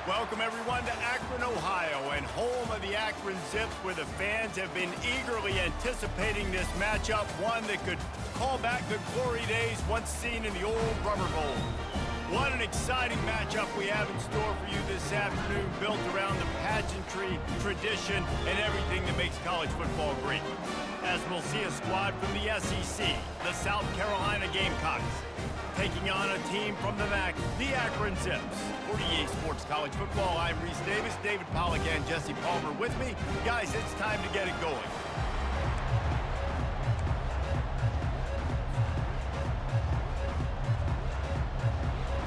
Welcome, everyone, to Akron, Ohio, and home of the Akron Zips, where the fans have been eagerly anticipating this matchup, one that could call back the glory days once seen in the old Rubber Bowl. What an exciting matchup we have in store for you this afternoon, built around the pageantry, tradition, and everything that makes college football great. As we'll see a squad from the SEC, the South Carolina Gamecocks, taking on a team from the MAC, the Akron Zips. For EA Sports College Football, I'm Reese Davis, David Pollack, and Jesse Palmer with me. Guys, it's time to get it going.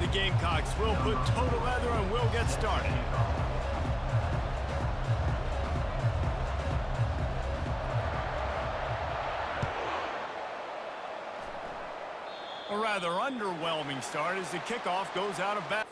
The Gamecocks will put total leather and we'll get started. A rather underwhelming start as the kickoff goes out of bounds.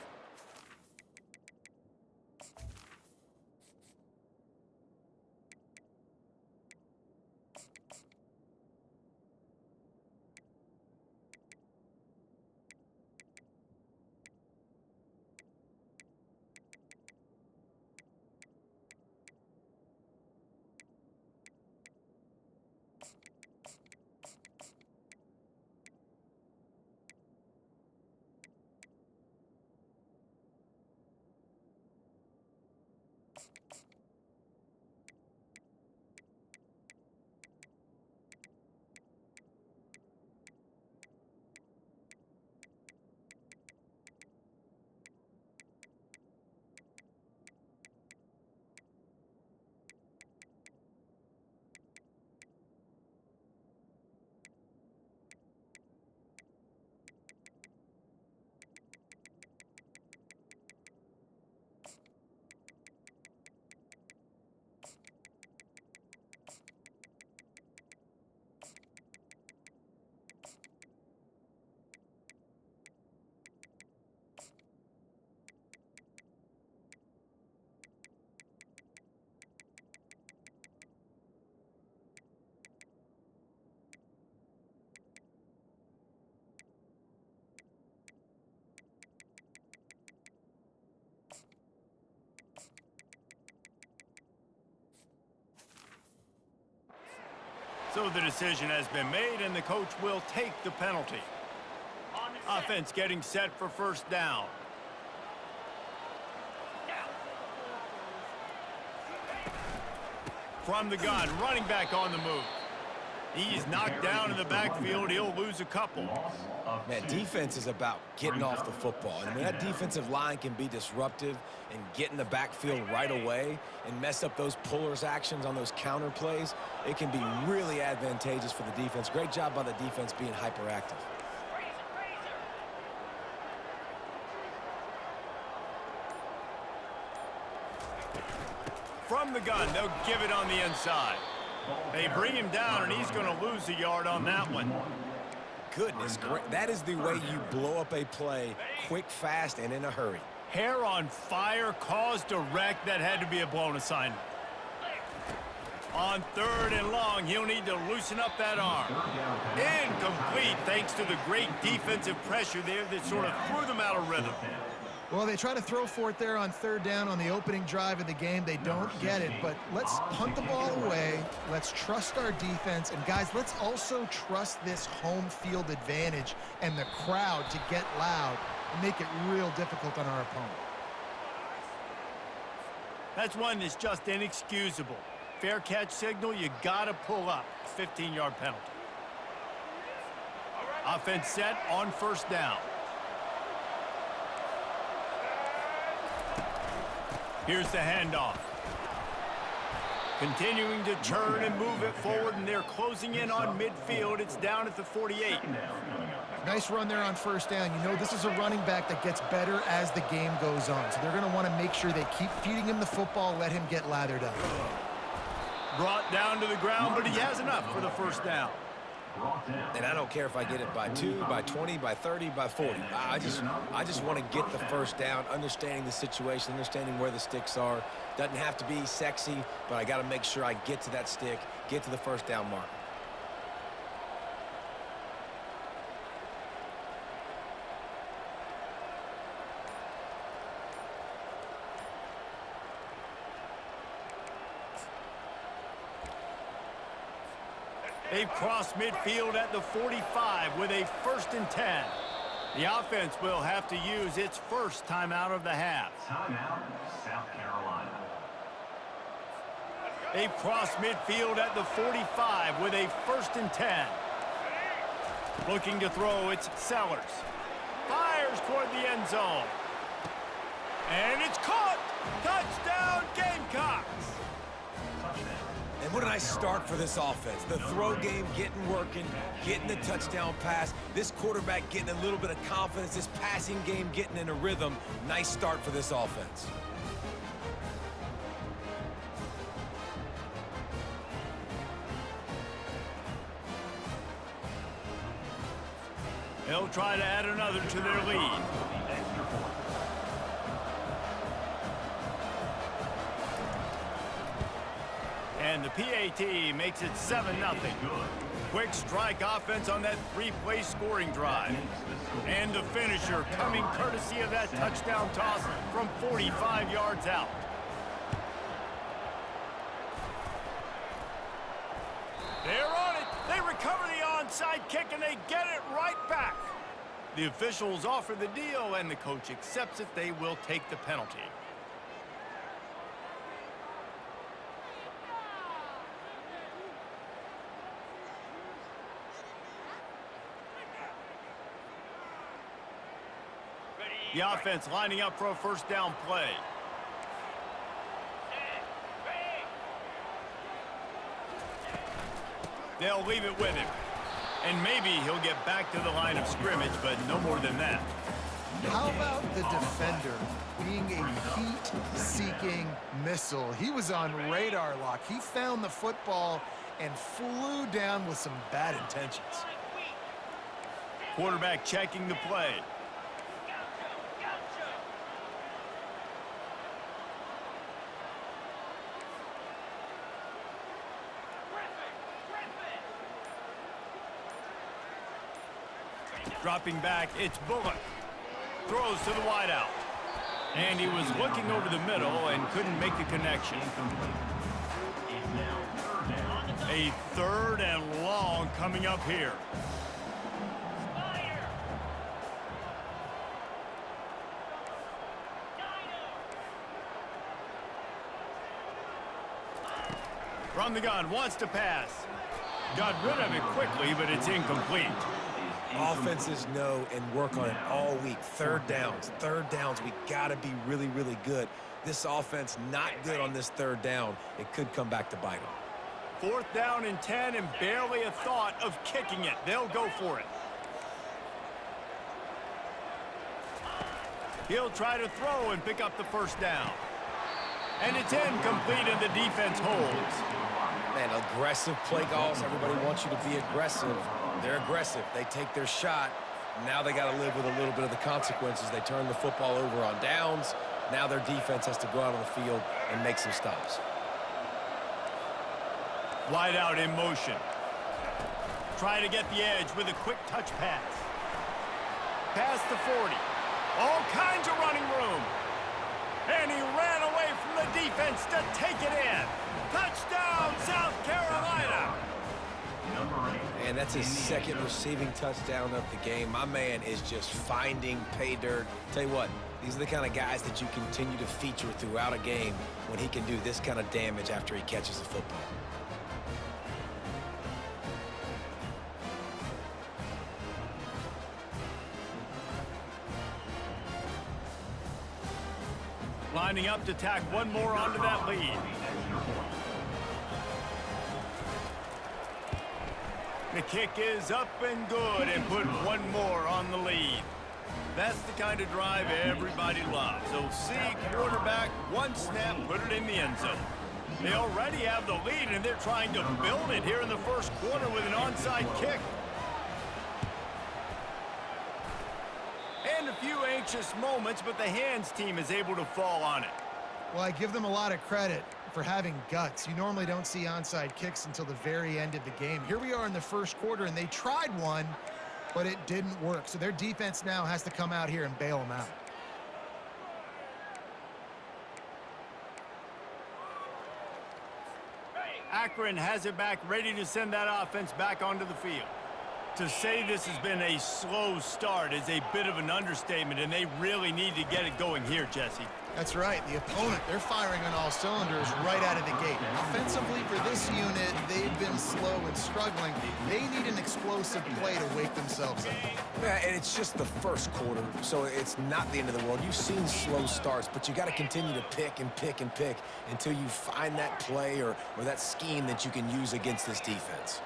So the decision has been made, and the coach will take the penalty. Offense getting set for first down. From the gun, running back on the move. He's knocked down in the backfield. He'll lose a couple. Man, defense is about getting off the football. And when that defensive line can be disruptive and get in the backfield right away and mess up those pullers actions on those counter plays, it can be really advantageous for the defense. Great job by the defense being hyperactive. From the gun, they'll give it on the inside. They bring him down, and he's going to lose a yard on that one. Goodness, that is the way you blow up a play quick, fast, and in a hurry. Hair on fire, caused a wreck. That had to be a blown assignment. On third and long, he'll need to loosen up that arm. Incomplete, thanks to the great defensive pressure there that sort of threw them out of rhythm. Well, they try to throw for it there on third down on the opening drive of the game. They don't get it, but let's punt the ball away. Let's trust our defense. And, guys, let's also trust this home field advantage and the crowd to get loud and make it real difficult on our opponent. That's one that's just inexcusable. Fair catch signal, you got to pull up. 15-yard penalty. Offense set on first down. Here's the handoff. Continuing to turn and move it forward, and they're closing in on midfield. It's down at the 48. Nice run there on first down. You know, this is a running back that gets better as the game goes on. So they're going to want to make sure they keep feeding him the football, let him get lathered up. Brought down to the ground, but he has enough for the first down. And I don't care if I get it by 2, by 20, by 30, by 40. I just want to get the first down, understanding the situation, understanding where the sticks are. Doesn't have to be sexy, but I got to make sure I get to that stick, get to the first down mark. They've crossed midfield at the 45 with a 1st and 10. The offense will have to use its first timeout of the half. Timeout, South Carolina. They've crossed midfield at the 45 with a 1st and 10. Looking to throw, it's Sellers. Fires toward the end zone. And it's caught! Touchdown, Gamecocks! And what a nice start for this offense. The throw game getting working, getting the touchdown pass. This quarterback getting a little bit of confidence. This passing game getting in a rhythm. Nice start for this offense. They'll try to add another to their lead. And the PAT makes it 7-0. Quick strike offense on that 3-play scoring drive. And the finisher coming courtesy of that touchdown toss from 45 yards out. They're on it. They recover the onside kick and they get it right back. The officials offer the deal and the coach accepts it. They will take the penalty. The offense lining up for a first down play. They'll leave it with him. And maybe he'll get back to the line of scrimmage, but no more than that. How about the defender being a heat-seeking missile? He was on radar lock. He found the football and flew down with some bad intentions. Quarterback checking the play. Dropping back, it's Bullock. Throws to the wideout. And he was looking over the middle and couldn't make the connection. A 3rd and long coming up here. From the gun, wants to pass. Got rid of it quickly, but it's incomplete. Offenses know and work on it all week. Third downs, we got to be really, really good. This offense not good on this 3rd down. It could come back to bite them. 4th down and 10 and barely a thought of kicking it. They'll go for it. He'll try to throw and pick up the first down. And it's incomplete and the defense holds. Man, aggressive play calls. Everybody wants you to be aggressive. They're aggressive. They take their shot. Now they got to live with a little bit of the consequences. They turn the football over on downs. Now their defense has to go out on the field and make some stops. Wide out in motion. Try to get the edge with a quick touch pass. Past the 40. All kinds of running room. And he ran away from the defense to take it in. Touchdown, South Carolina. And that's his 2nd receiving touchdown of the game. My man is just finding pay dirt. Tell you what, these are the kind of guys that you continue to feature throughout a game when he can do this kind of damage after he catches the football. Lining up to tack one more onto that lead. The kick is up and good and put one more on the lead. That's the kind of drive everybody loves. So see quarterback, one snap, put it in the end zone. They already have the lead, and they're trying to build it here in the first quarter with an onside kick. And a few anxious moments, but the hands team is able to fall on it. Well, I give them a lot of credit for having guts. You normally don't see onside kicks until the very end of the game. Here we are in the first quarter, and they tried one, but it didn't work. So their defense now has to come out here and bail them out. Akron has it back, ready to send that offense back onto the field. To say this has been a slow start is a bit of an understatement, and they really need to get it going here, Jesse. That's right. The opponent, they're firing on all cylinders right out of the gate. Offensively for this unit, they've been slow and struggling. They need an explosive play to wake themselves up. Yeah, and it's just the first quarter, so it's not the end of the world. You've seen slow starts, but you got to continue to pick and pick and pick until you find that play or that scheme that you can use against this defense.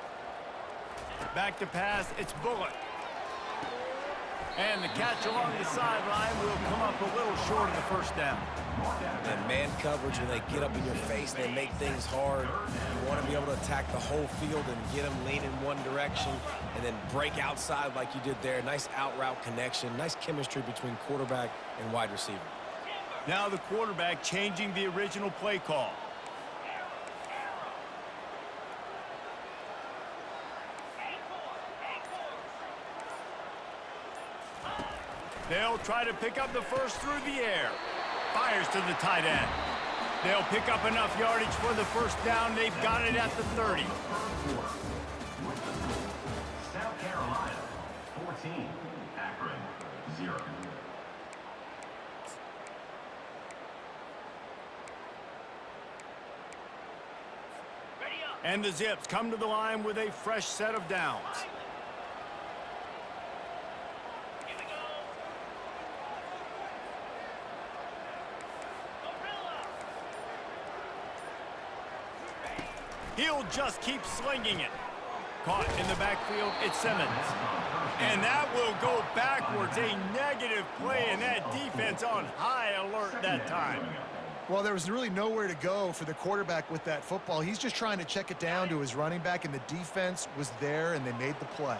Back to pass, it's Bullock. And the catch along the sideline will come up a little short of the first down. And man coverage, when they get up in your face, they make things hard. You want to be able to attack the whole field and get them lean in one direction and then break outside like you did there. Nice out route connection, nice chemistry between quarterback and wide receiver. Now the quarterback changing the original play call. They'll try to pick up the first through the air. Fires to the tight end. They'll pick up enough yardage for the first down. They've got it at the 30. South Carolina, 14. Akron, 0. And the Zips come to the line with a fresh set of downs. He'll just keep slinging it. Caught in the backfield, it's Simmons. And that will go backwards. A negative play, and that defense on high alert that time. Well, there was really nowhere to go for the quarterback with that football. He's just trying to check it down to his running back, and the defense was there, and they made the play.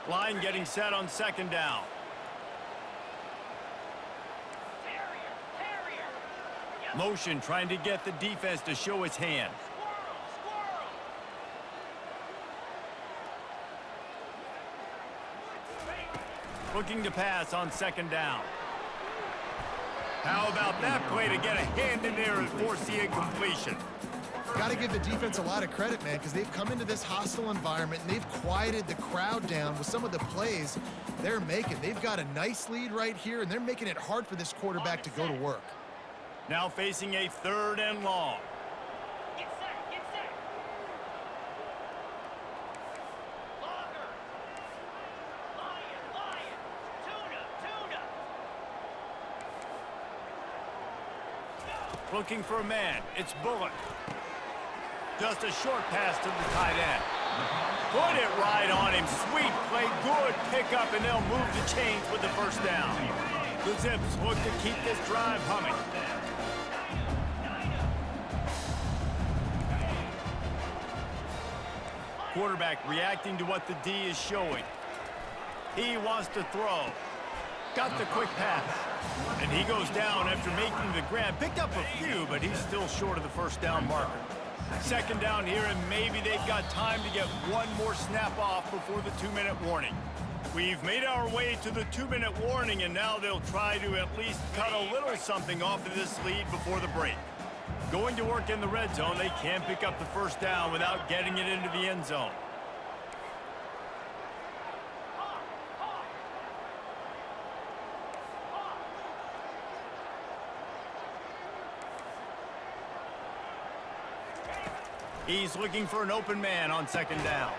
Line getting set on second down. Motion trying to get the defense to show its hand. Looking to pass on second down. How about that play to get a hand in there and force the incompletion? Got to give the defense a lot of credit, man, because they've come into this hostile environment, and they've quieted the crowd down with some of the plays they're making. They've got a nice lead right here, and they're making it hard for this quarterback to go to work. Now facing a 3rd and long. Looking for a man, it's Bullock. Just a short pass to the tight end. Put it right on him, sweet play, good pickup, and they'll move the chains with the first down. The Zips look to keep this drive humming. Quarterback reacting to what the D is showing. He wants to throw. Got the quick pass. And he goes down after making the grab. Picked up a few, but he's still short of the first down marker. Second down here, and maybe they've got time to get one more snap off before the 2-minute warning. We've made our way to the 2-minute warning, and now they'll try to at least cut a little something off of this lead before the break. Going to work in the red zone, they can't pick up the first down without getting it into the end zone. He's looking for an open man on second down.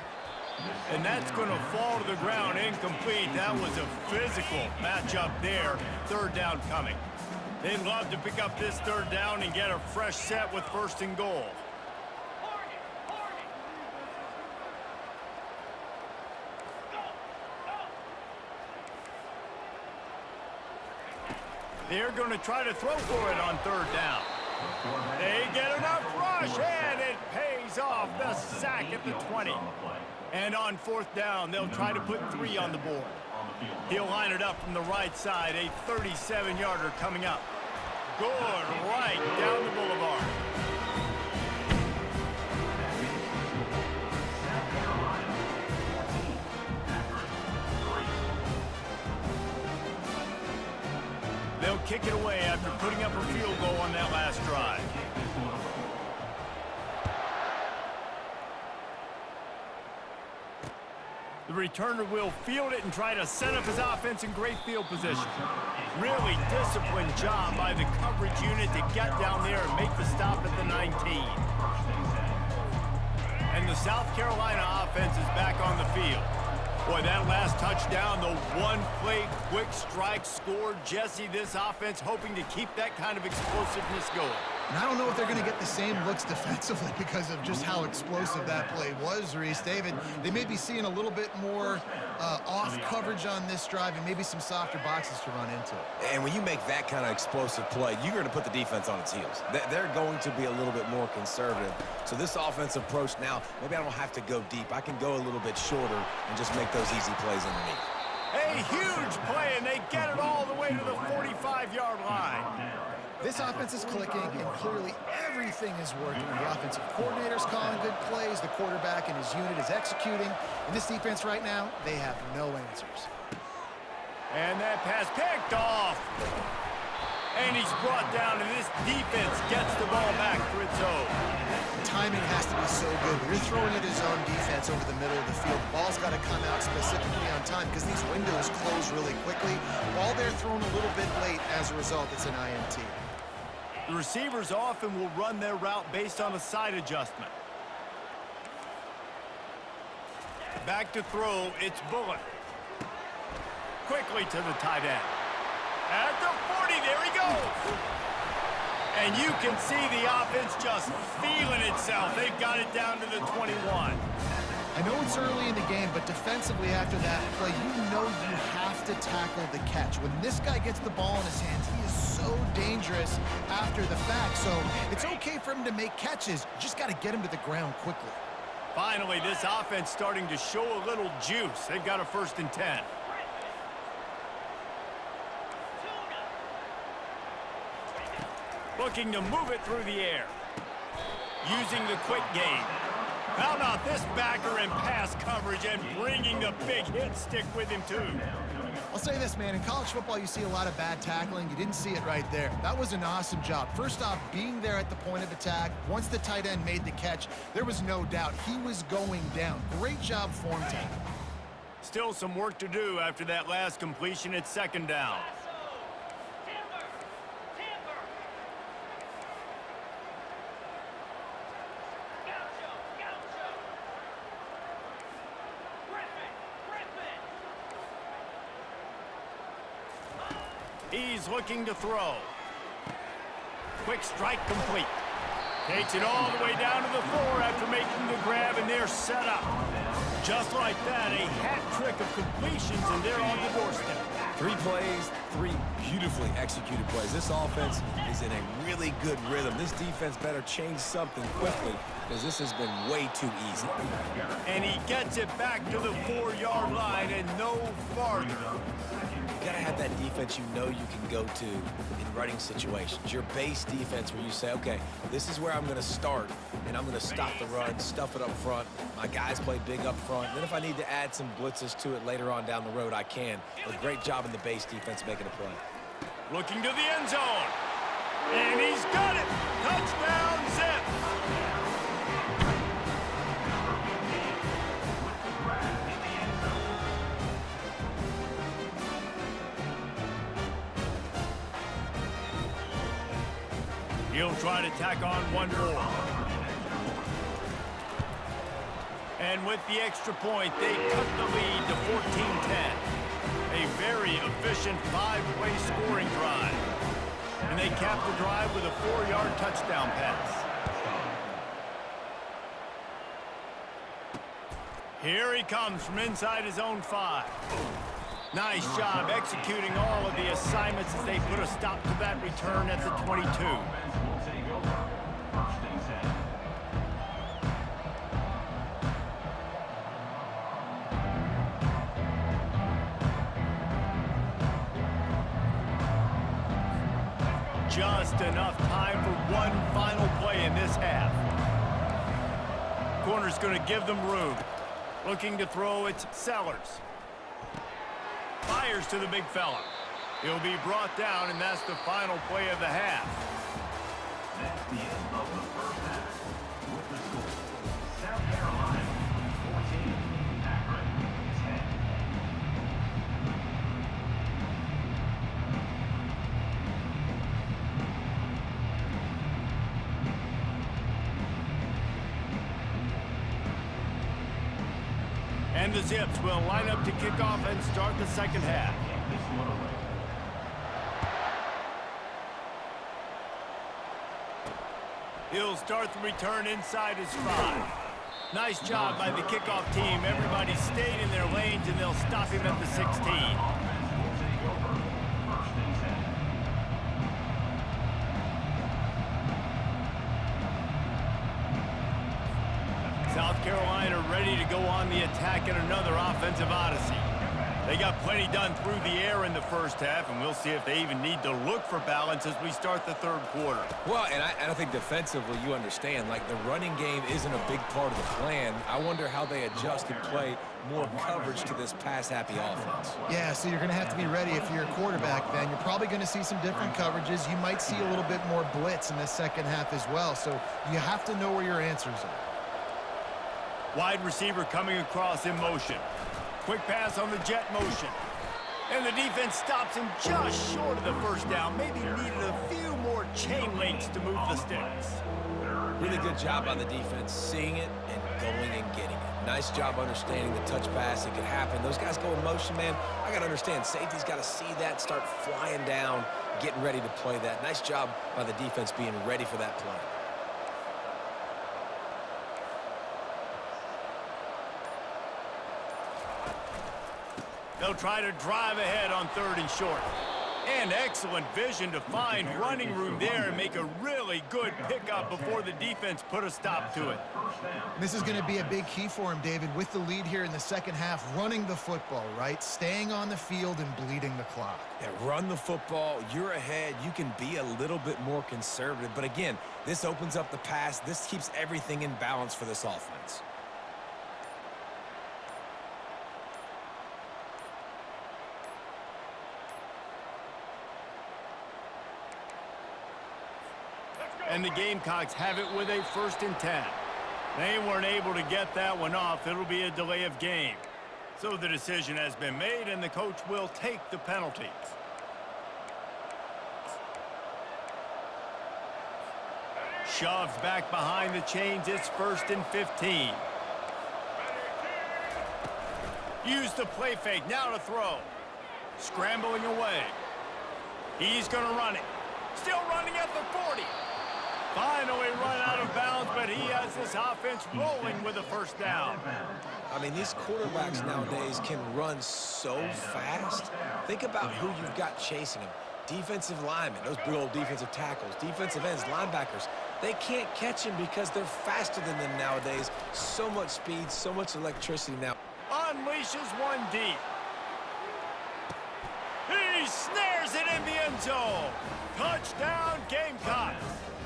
And that's going to fall to the ground incomplete. That was a physical matchup there. 3rd down coming. They'd love to pick up this 3rd down and get a fresh set with 1st and goal. They're going to try to throw for it on 3rd down. They get enough run. rush, and it pays off. The sack at the 20. And on fourth down, they'll try to put 3 on the board. He'll line it up from the right side, a 37-yarder coming up. Good right down the boulevard. They'll kick it away after putting up a field goal on that last drive. The returner will field it and try to set up his offense in great field position. Really disciplined job by the coverage unit to get down there and make the stop at the 19. And the South Carolina offense is back on the field. Boy, that last touchdown, the one-play quick strike scored. Jesse, this offense hoping to keep that kind of explosiveness going. And I don't know if they're going to get the same looks defensively because of just how explosive that play was, Reese. David, they may be seeing a little bit more off coverage on this drive and maybe some softer boxes to run into. And when you make that kind of explosive play, you're going to put the defense on its heels. They're going to be a little bit more conservative. So this offensive approach now, maybe I don't have to go deep. I can go a little bit shorter and just make those easy plays underneath. A huge play, and they get it all the way to the 45-yard line. This offense is clicking, and clearly everything is working. The offensive coordinator's calling good plays. The quarterback and his unit is executing. And this defense right now, they have no answers. And that pass picked off. And he's brought down, and this defense gets the ball back for its own. Timing has to be so good. When you're throwing at his own defense over the middle of the field, the ball's got to come out specifically on time because these windows close really quickly. Ball there thrown a little bit late. As a result, it's an INT. The receivers often will run their route based on a side adjustment. Back to throw, it's Bullock. Quickly to the tight end. At the 40, there he goes. And you can see the offense just feeling itself. They've got it down to the 21. I know it's early in the game, but defensively after that play, you know you have to tackle the catch. When this guy gets the ball in his hands, he is so dangerous after the fact. So it's okay for him to make catches. You just got to get him to the ground quickly. Finally, this offense starting to show a little juice. They've got a 1st and 10. Looking to move it through the air. Using the quick game. How about this backer in pass coverage and bringing the big hit stick with him, too? I'll say this, man. In college football, you see a lot of bad tackling. You didn't see it right there. That was an awesome job. First off, being there at the point of attack. Once the tight end made the catch, there was no doubt he was going down. Great job form tackle. Still some work to do after that last completion at 2nd down. He's looking to throw. Quick strike complete. Takes it all the way down to the 4 after making the grab, and they're set up. Just like that, a hat trick of completions, and they're on the doorstep. 3 plays, 3 beautifully executed plays. This offense is in a really good rhythm. This defense better change something quickly because this has been way too easy. And he gets it back to the 4-yard line and no farther. You gotta have that defense you know you can go to in running situations. Your base defense where you say, okay, this is where I'm gonna start, and I'm gonna stop the run, stuff it up front. My guys play big up front. Then if I need to add some blitzes to it later on down the road, I can. A great job in the base defense making a play. Looking to the end zone. And he's got it. Touchdown, Zip. He'll try to tack on one more. And with the extra point, they cut the lead to 14-10. A very efficient 5-play scoring drive. And they cap the drive with a 4-yard touchdown pass. Here he comes from inside his own 5. Nice job executing all of the assignments as they put a stop to that return at the 22. just enough time for one final play in this half. Corner's going to give them room. Looking to throw, it's Sellers. Fires to the big fella. He'll be brought down, and that's the final play of the half. That's the end of the first half. With the score, South Carolina 14, Akron 10. And the Zips will line up to kick off and start the second half. This one away. He'll start the return inside his 5. Nice job by the kickoff team. Everybody stayed in their lanes, and they'll stop him at the 16. Offense will take over. First and 10. South Carolina ready to go on the attack in another offensive odyssey. They got plenty done through the air in the first half, and we'll see if they even need to look for balance as we start the third quarter. Well, and I think defensively, you understand, like the running game isn't a big part of the plan. I wonder how they adjust and play more coverage to this pass-happy offense. Yeah, so you're going to have to be ready if you're a quarterback then. You're probably going to see some different coverages. You might see a little bit more blitz in the second half as well, so you have to know where your answers are. Wide receiver coming across in motion. Quick pass on the jet motion. And the defense stops him just short of the first down. Maybe needed a few more chain links to move the sticks. Really good job by the defense, seeing it and going and getting it. Nice job understanding the touch pass. It could happen. Those guys go in motion, man. I got to understand, safety's got to see that, start flying down, getting ready to play that. Nice job by the defense being ready for that play. They'll try to drive ahead on 3rd and short. And excellent vision to find running room there and make a really good pickup before the defense put a stop to it. This is going to be a big key for him, David, with the lead here in the second half, running the football, right? Staying on the field and bleeding the clock. Yeah, run the football. You're ahead. You can be a little bit more conservative. But again, this opens up the pass. This keeps everything in balance for this offense. And the Gamecocks have it with a 1st and 10. They weren't able to get that one off. It'll be a delay of game. So the decision has been made, and the coach will take the penalty. Shoved back behind the chains. It's 1st and 15. Use the play fake. Now to throw. Scrambling away. He's going to run it. Still running at the 40. Finally run out of bounds, but he has this offense rolling with a 1st down. I mean, these quarterbacks nowadays can run so fast. Think about who you've got chasing them. Defensive linemen, those big old defensive tackles, defensive ends, linebackers. They can't catch him because they're faster than them nowadays. So much speed, so much electricity now. Unleashes one deep. He snares it in the end zone. Touchdown, Gamecocks.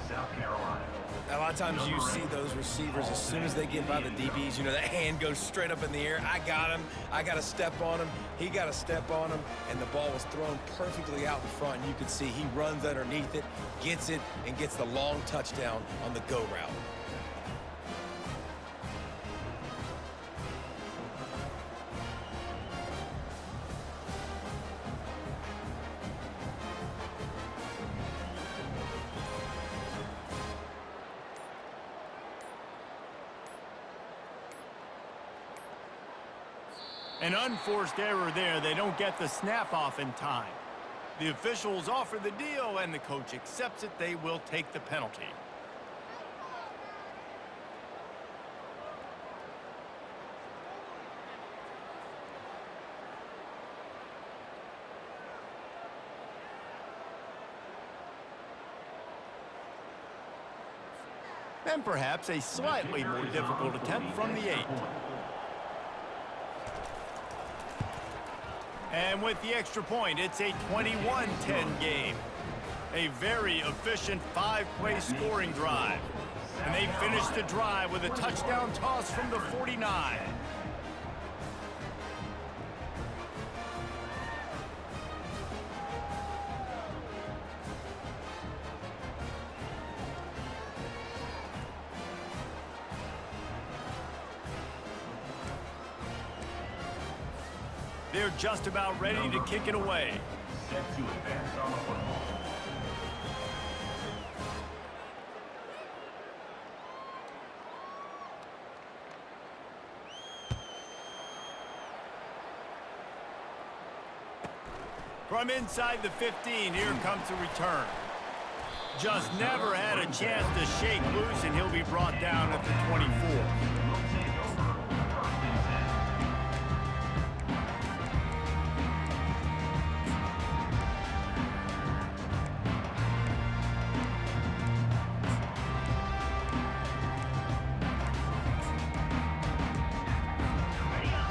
South Carolina. A lot of times you see those receivers, as soon as they get by the DBs, you know, that hand goes straight up in the air. I got him. I got to step on him. He got to step on him. And the ball was thrown perfectly out in front. And you can see he runs underneath it, gets it, and gets the long touchdown on the go route. An unforced error there. They don't get the snap off in time. The officials offer the deal, and the coach accepts it. They will take the penalty. And perhaps a slightly more difficult attempt from the 8. And with the extra point, it's a 21-10 game. A very efficient 5-play scoring drive. And they finished the drive with a touchdown toss from the 49. They're just about ready to kick it away. Set to advance on the football. From inside the 15, here comes the return. Just never had a chance to shake loose, and he'll be brought down at the 24.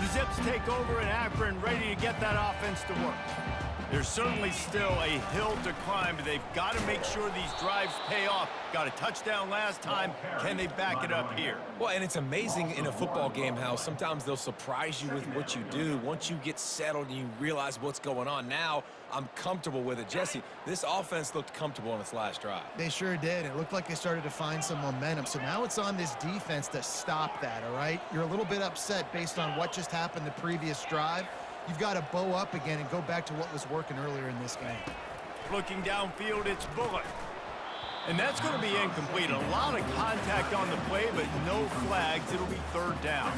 The Zips take over in Akron, ready to get that offense to work. There's certainly still a hill to climb, but they've got to make sure these drives pay off. Got a touchdown last time. Can they back it up here? Well, and it's amazing in a football game how sometimes they'll surprise you with what you do. Once you get settled and you realize what's going on, now I'm comfortable with it. Jesse, this offense looked comfortable on its last drive. They sure did. It looked like they started to find some momentum. So now it's on this defense to stop that, all right? You're a little bit upset based on what just happened the previous drive. You've got to bow up again and go back to what was working earlier in this game. Looking downfield, it's Bullock. And that's going to be incomplete. A lot of contact on the play, but no flags. It'll be third down.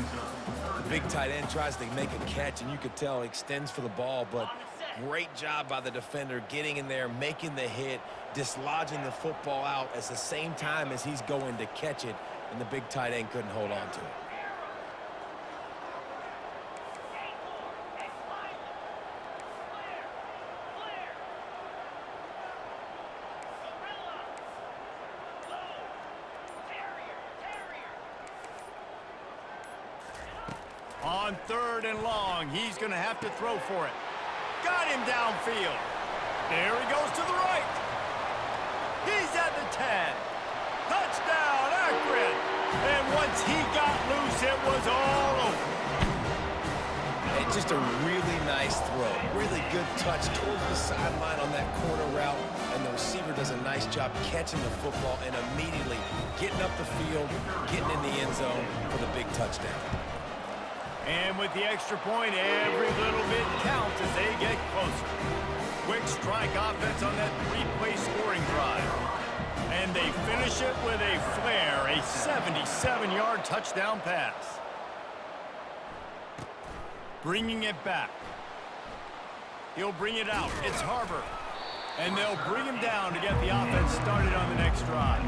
The big tight end tries to make a catch, and you could tell he extends for the ball, but great job by the defender getting in there, making the hit, dislodging the football out at the same time as he's going to catch it, and the big tight end couldn't hold on to it. On third and long, he's going to have to throw for it. Got him downfield. There he goes to the right. He's at the 10. Touchdown, Akron. And once he got loose, it was all over. And just a really nice throw. Really good touch towards the sideline on that corner route. And the receiver does a nice job catching the football and immediately getting up the field, getting in the end zone for the big touchdown. And with the extra point, every little bit counts as they get closer. Quick strike offense on that 3-play scoring drive. And they finish it with a flare, a 77-yard touchdown pass. Bringing it back. He'll bring it out. It's Harbor. And they'll bring him down to get the offense started on the next drive.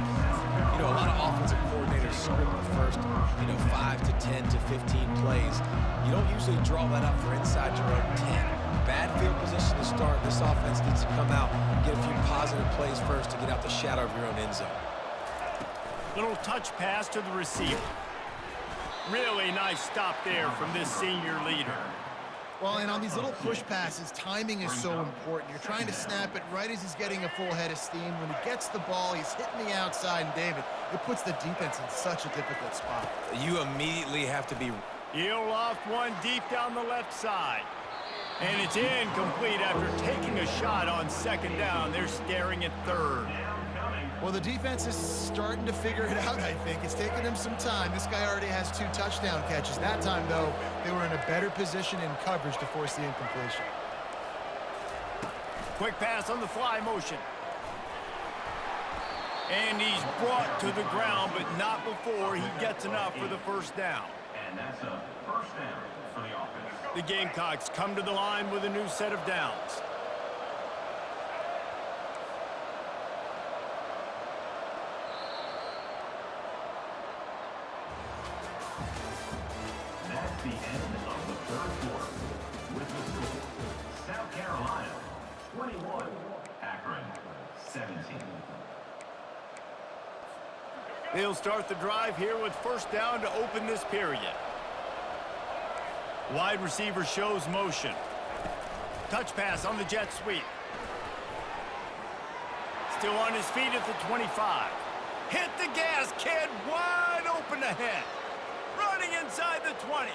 You know, a lot of offensive coordinators script the first, 5 to 10 to 15 plays. You don't usually draw that up for inside your own 10. Bad field position to start. This offense needs to come out and get a few positive plays first to get out the shadow of your own end zone. Little touch pass to the receiver. Really nice stop there from this senior leader. Well, and on these little push passes, timing is so important. You're trying to snap it right as he's getting a full head of steam. When he gets the ball, he's hitting the outside, and David, it puts the defense in such a difficult spot. You immediately have to be... He'll loft one deep down the left side. And it's incomplete after taking a shot on second down. They're staring at third. Well, the defense is starting to figure it out, I think. It's taken him some time. This guy already has 2 touchdown catches. That time, though, they were in a better position in coverage to force the incompletion. Quick pass on the fly motion. And he's brought to the ground, but not before he gets enough for the first down. And that's a first down for the offense. The Gamecocks come to the line with a new set of downs. That's the end of the third quarter. With the score, South Carolina 21, Akron 17. They'll start the drive here with first down to open this period. Wide receiver shows motion. Touch pass on the jet sweep. Still on his feet at the 25. Hit the gas, kid. Wide open ahead. Running inside the 20.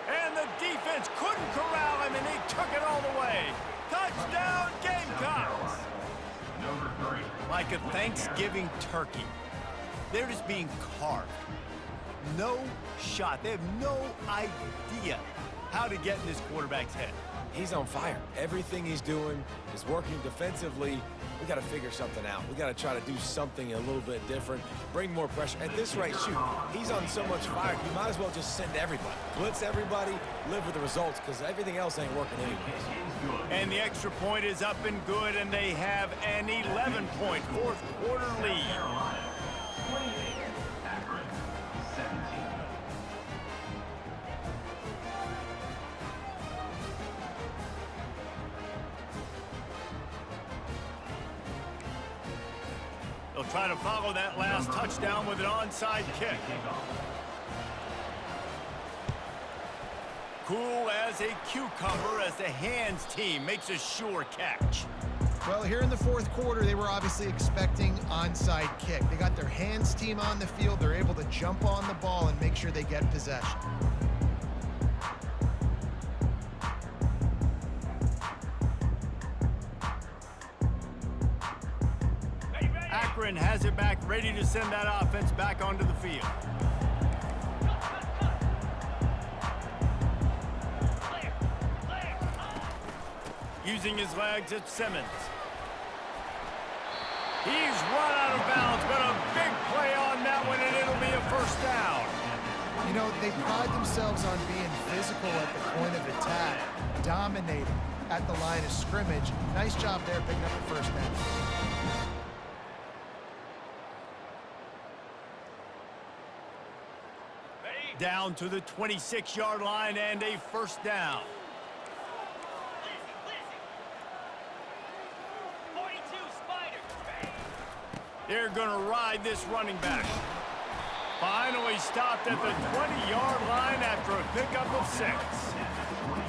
And the defense couldn't corral him, and he took it all the way. Touchdown, Gamecocks. Number 3. Like a Thanksgiving turkey. They're just being carved. No shot. They have no idea how to get in this quarterback's head. He's on fire. Everything he's doing is working defensively. We got to figure something out. We got to try to do something a little bit different, bring more pressure. At this rate, shoot, he's on so much fire, you might as well just send everybody. Blitz everybody, live with the results, because everything else ain't working anyways. And the extra point is up and good, and they have an 11-point fourth quarter lead. Carolina, 28. Akron, 17. They'll try to follow that last touchdown with an onside kick. Cool as a cucumber as the hands team makes a sure catch. Well, here in the fourth quarter, they were obviously expecting onside kick. They got their hands team on the field. They're able to jump on the ball and make sure they get possession. Akron has it back, ready to send that offense back onto the field. Using his legs, it's Simmons. He's run out of bounds, but a big play on that one, and it'll be a first down. You know, they pride themselves on being physical at the point of attack, dominating at the line of scrimmage. Nice job there picking up the first down. Down to the 26-yard line and a first down. They're going to ride this running back. Finally stopped at the 20-yard line after a pickup of 6.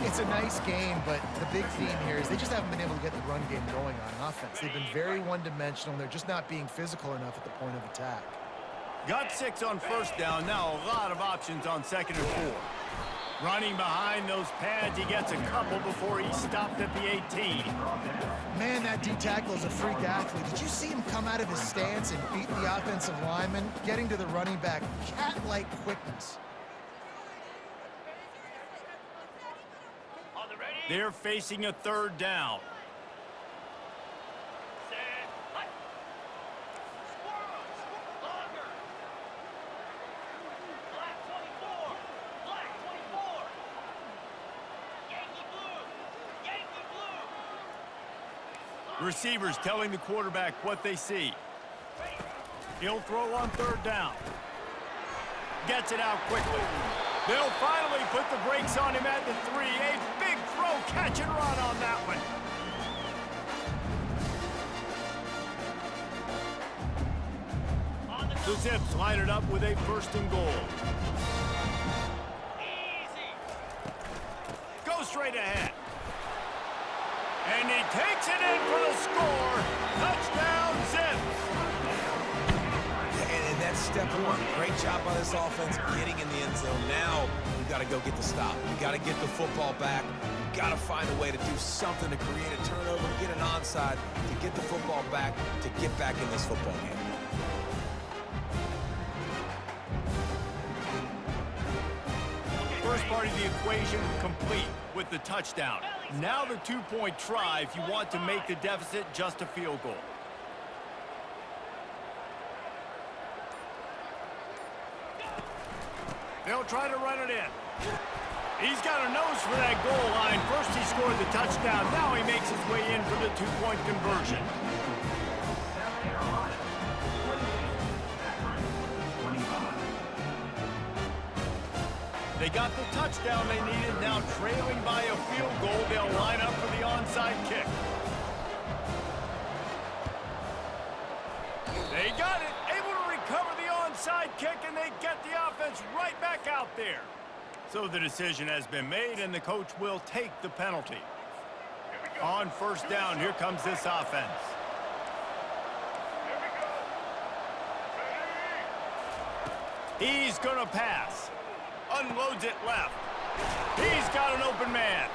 It's a nice game, but the big theme here is they just haven't been able to get the run game going on offense. They've been very one-dimensional, and they're just not being physical enough at the point of attack. Got 6 on first down. Now a lot of options on second and 4. Running behind those pads, he gets a couple before he stopped at the 18. Man, that D-tackle is a freak athlete. Did you see him come out of his stance and beat the offensive lineman, getting to the running back? Cat-like quickness. They're facing a third down. Receivers telling the quarterback what they see. He'll throw on third down. Gets it out quickly. They'll finally put the brakes on him at the 3. A big throw, catch and run on that one. The Zips line it up with a first and goal. Easy. Go straight ahead. And he takes it in for the score. Touchdown, Zips. And that's step one. Great job by this offense getting in the end zone. Now you got to go get the stop. You got to get the football back. You got to find a way to do something to create a turnover, get an onside, to get the football back, to get back in this football game. First part of the equation complete with the touchdown. Now the two-point try if you want to make the deficit just a field goal. They'll try to run it in. He's got a nose for that goal line. First he scored the touchdown. Now he makes his way in for the two-point conversion. They got the touchdown they needed. Now trailing by a field goal, they'll line up for the onside kick. They got it. Able to recover the onside kick, and they get the offense right back out there. So the decision has been made, and the coach will take the penalty. On first down, here comes this offense. He's going to pass. Unloads it left. He's got an open man.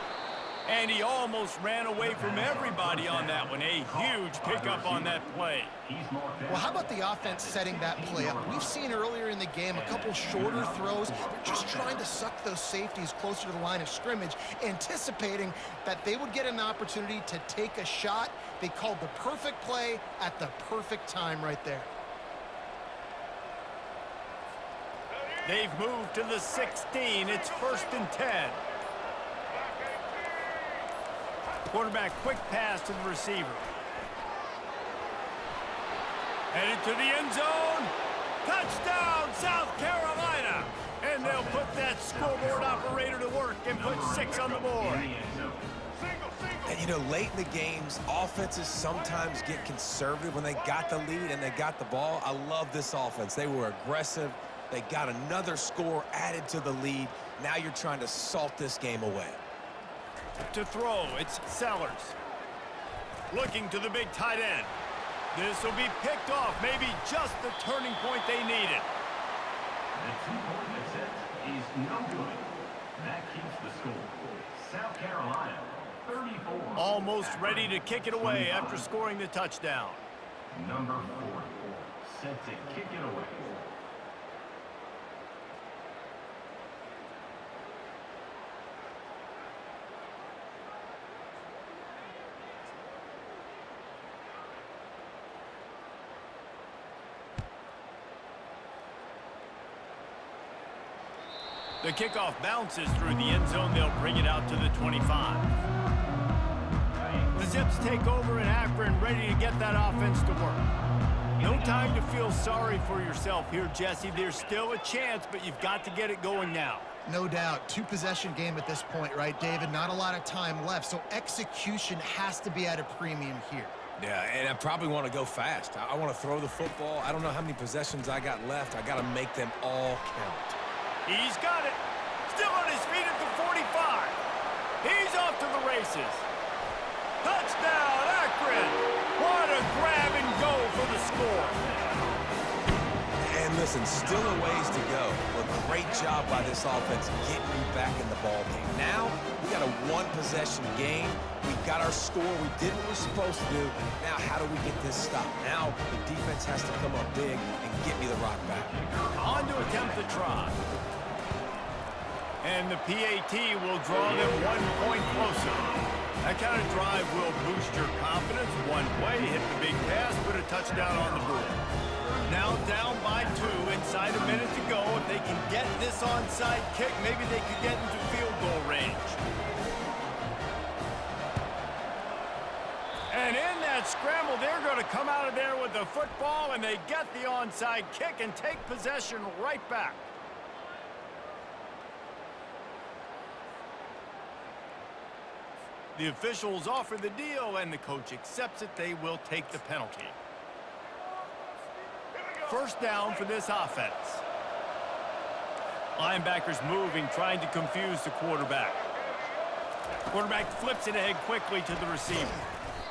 And he almost ran away from everybody on that one. A huge pickup on that play. Well, how about the offense setting that play up? We've seen earlier in the game a couple shorter throws. They're just trying to suck those safeties closer to the line of scrimmage, anticipating that they would get an opportunity to take a shot. They called the perfect play at the perfect time right there. They've moved to the 16. It's 1st and 10. Quarterback, quick pass to the receiver. Headed to the end zone. Touchdown, South Carolina. And they'll put that scoreboard operator to work and put 6 on the board. And, you know, late in the games, offenses sometimes get conservative when they got the lead and they got the ball. I love this offense. They were aggressive. They got another score added to the lead. Now you're trying to salt this game away. To throw, it's Sellers. Looking to the big tight end. This will be picked off. Maybe just the turning point they needed. The 2-point attempt is no good. That keeps the score. South Carolina, 34. Almost ready to kick it away after scoring the touchdown. Number 4, set to kick it away. The kickoff bounces through the end zone. They'll bring it out to the 25. The Zips take over in Akron, ready to get that offense to work. No time to feel sorry for yourself here, Jesse. There's still a chance, but you've got to get it going now. No doubt. 2-possession game at this point, right, David? Not a lot of time left, so execution has to be at a premium here. Yeah, and I probably want to go fast. I want to throw the football. I don't know how many possessions I got left. I got to make them all count. He's got it. Still on his feet at the 45. He's off to the races. Touchdown, Akron. What a grab and go for the score. And listen, still a ways to go. But great job by this offense getting you back in the ball game. Now, we got a 1-possession game. We got our score. We did what we're supposed to do. Now, how do we get this stopped? Now, the defense has to come up big and get me the rock back. On to attempt the try. And the PAT will draw them 1 point closer. That kind of drive will boost your confidence. One play, hit the big pass, put a touchdown on the board. Now down by 2, inside a minute to go. If they can get this onside kick, maybe they could get into field goal range. And in that scramble, they're going to come out of there with the football, and they get the onside kick and take possession right back. The officials offer the deal, and the coach accepts it. They will take the penalty. First down for this offense. Linebackers moving, trying to confuse the quarterback. Quarterback flips it ahead quickly to the receiver.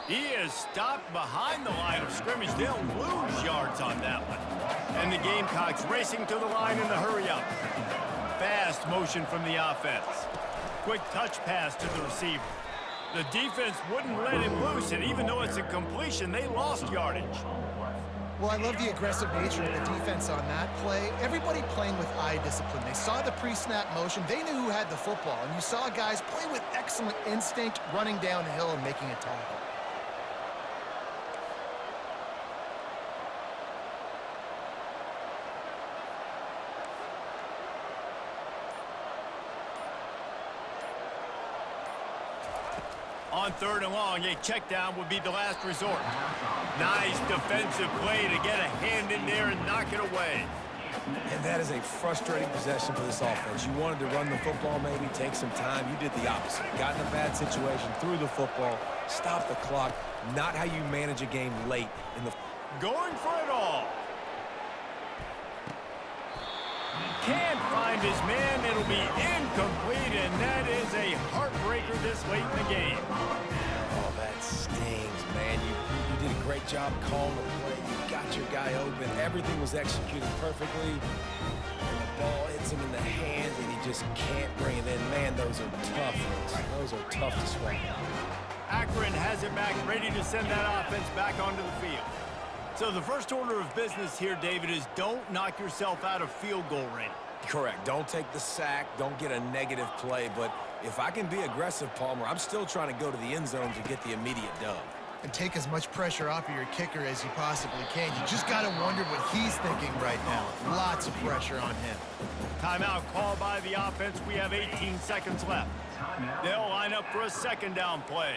He is stopped behind the line of scrimmage. They'll lose yards on that one. And the Gamecocks racing to the line in the hurry-up. Fast motion from the offense. Quick touch pass to the receiver. The defense wouldn't let him loose, and even though it's a completion, they lost yardage. Well, I love the aggressive nature of the defense on that play. Everybody playing with eye discipline. They saw the pre-snap motion. They knew who had the football, and you saw guys play with excellent instinct, running downhill and making a tackle. On 3rd and long, a check down would be the last resort. Nice defensive play to get a hand in there and knock it away. And that is a frustrating possession for this offense. You wanted to run the football, maybe take some time. You did the opposite. Got in a bad situation, threw the football, stopped the clock. Not how you manage a game late in the... Going for it all. Can't find his man. It'll be incomplete, and that is a heartbreaker this late in the game. Oh, that stings, man. You did a great job calling the play. You got your guy open. Everything was executed perfectly. And the ball hits him in the hands, and he just can't bring it in. Man, those are tough. Those are tough to swallow. Akron has it back, ready to send that offense back onto the field. So the first order of business here, David, is don't knock yourself out of field goal range. Correct. Don't take the sack. Don't get a negative play. But if I can be aggressive, Palmer, I'm still trying to go to the end zone to get the immediate dub. And take as much pressure off of your kicker as you possibly can. You just got to wonder what he's thinking right now. Lots of pressure on him. Timeout called by the offense. We have 18 seconds left. They'll line up for a second down play.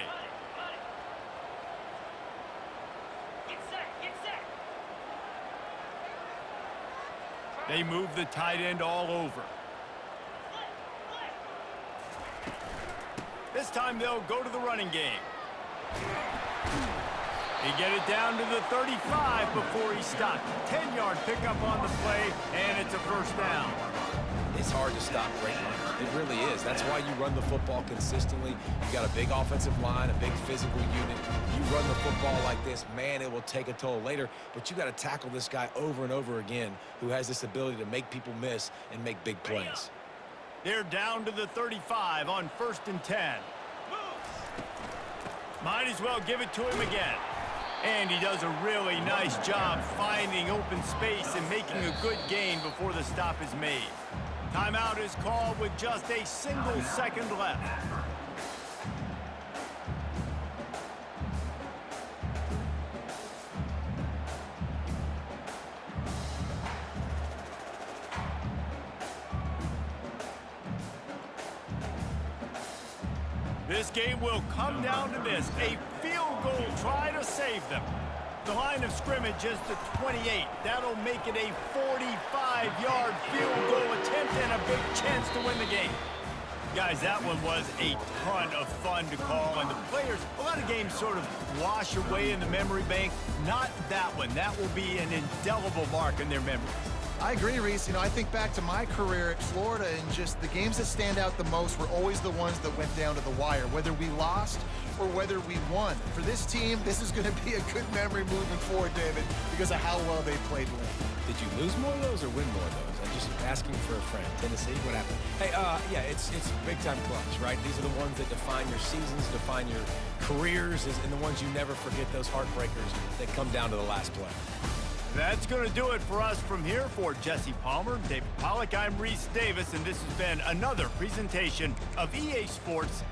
They move the tight end all over. This time they'll go to the running game. He get it down to the 35 before he stopped. 10-yard pickup on the play, and it's a first down. It's hard to stop great runners. It really is. That's why you run the football consistently. You got a big offensive line, a big physical unit. You run the football like this, man, it will take a toll later. But you got to tackle this guy over and over again who has this ability to make people miss and make big plays. They're down to the 35 on 1st and 10. Might as well give it to him again. And he does a really nice job finding open space and making a good gain before the stop is made. Timeout is called with just a single second left. This game will come down to this, a field goal try to save them. The line of scrimmage is the 28. That'll make it a 45-yard field goal attempt and a big chance to win the game. Guys, that one was a ton of fun to call, and the players, a lot of games sort of wash away in the memory bank. Not that one. That will be an indelible mark in their memories. I agree, Reese. You know, I think back to my career at Florida, and just the games that stand out the most were always the ones that went down to the wire, whether we lost or whether we won. For this team, this is going to be a good memory moving forward, David, because of how well they played late. Did you lose more of those or win more of those? I'm just asking for a friend. Tennessee, what happened? Hey, yeah, it's big-time clutch, right? These are the ones that define your seasons, define your careers, and the ones you never forget, those heartbreakers that come down to the last play. That's going to do it for us from here. For Jesse Palmer, David Pollack, I'm Reese Davis, and this has been another presentation of EA Sports